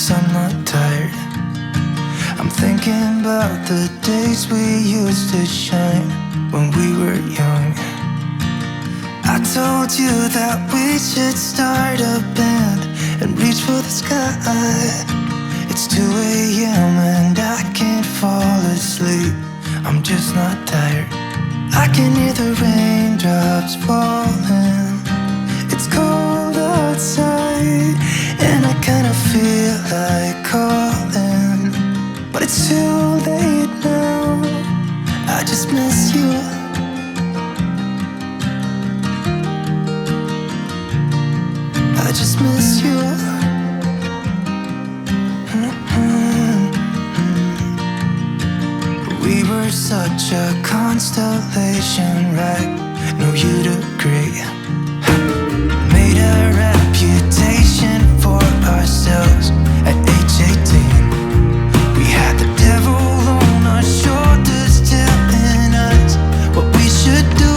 promise I'm not tired. I'm thinking about the days we used to shine when we were young. I told you that we should start a band and reach for the sky. It's 2 a.m. and I can't fall asleep. I'm just not tired. I can hear the raindrops falling. It's cold outside and I kinda feel like calling, but it's too late now. I just miss you. I just miss you. We were such a constellation, right? No, you'd agree. Made a reputation for ourselves at age 18. We had the devil on our shoulders telling us what we should do.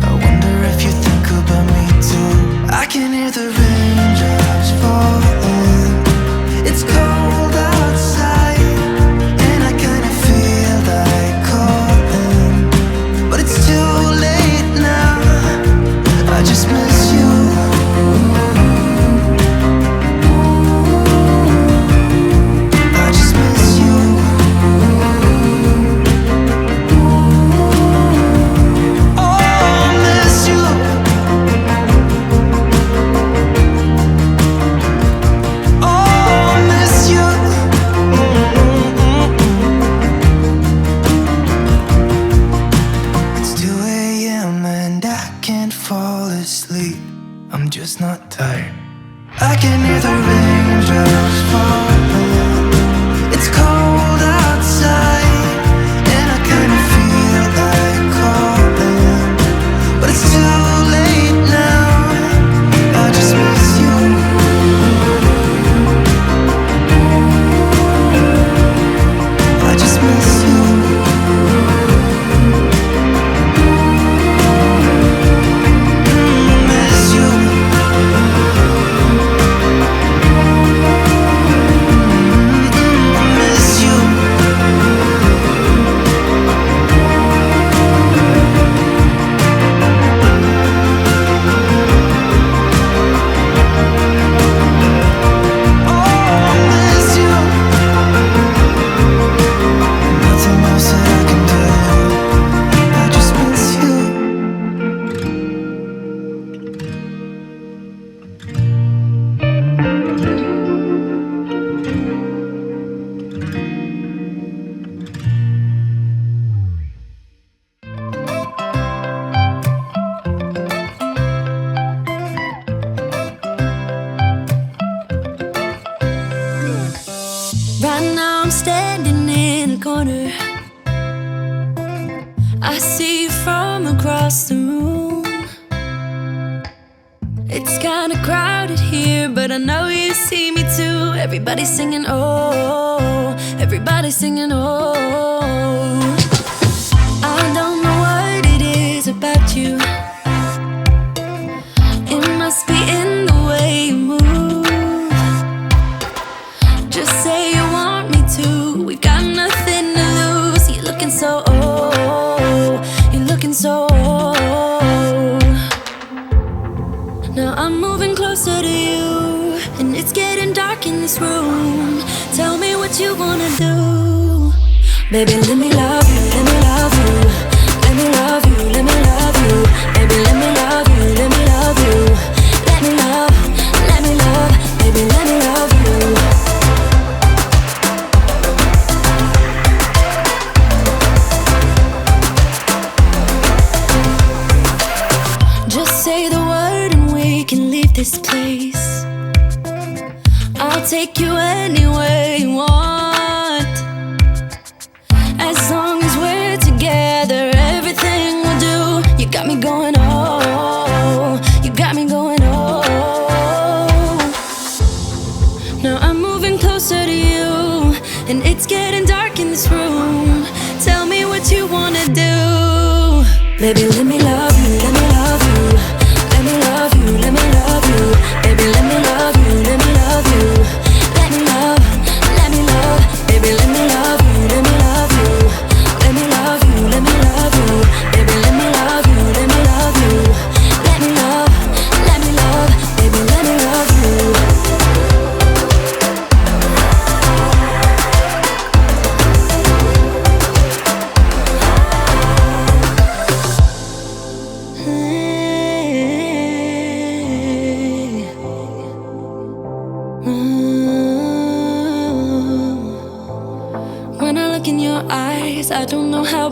I wonder if you think about me too. I can hear the raindrops falling. It's cold outside and I kinda feel like calling, but it's too late now. I just miss you. I just miss you. Oh, I miss you. Oh, I miss you. It's 2 a.m. and I can't fall asleep. I'm just not tired. I can hear the raindrops falling. It's cold outside and I kinda feel like calling, but it's too late now. I just miss you. I just miss you. Miss you. Miss you. Oh, miss you. Nothing else that I can do. I just miss you. Right now I'm standing in a corner. I see you from across the room. It's kinda crowded here, but I know you see me too. Everybody's singing oh, everybody's singing oh. I don't know what it is about you. It must be in the way you move. Just say you want me to. We've got nothing to lose. You're looking so old. You're looking so old. Now I'm moving closer to you, and it's getting dark in this room. Tell me what you wanna do. Baby, let me love you, let me love you. Let me love you, let me love you. Baby, let me love you, let me love you. Let me love, let me love. Baby, let me love you. Just say the word and we can leave this place. I'll take you anywhere you want. As long as we're together, everything we'll do. You got me going oh, you got me going oh. Now I'm moving closer to you, and it's getting dark in this room. Tell me what you wanna do. Baby, let me love you, let me love you. Let me love you, let me love you.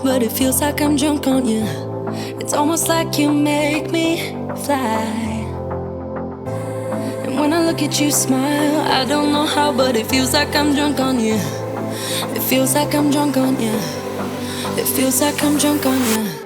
but it feels like I'm drunk on you. It's almost like you make me fly. And when I look at you smile, I don't know how, but it feels like I'm drunk on you. It feels like I'm drunk on you. It feels like I'm drunk on you.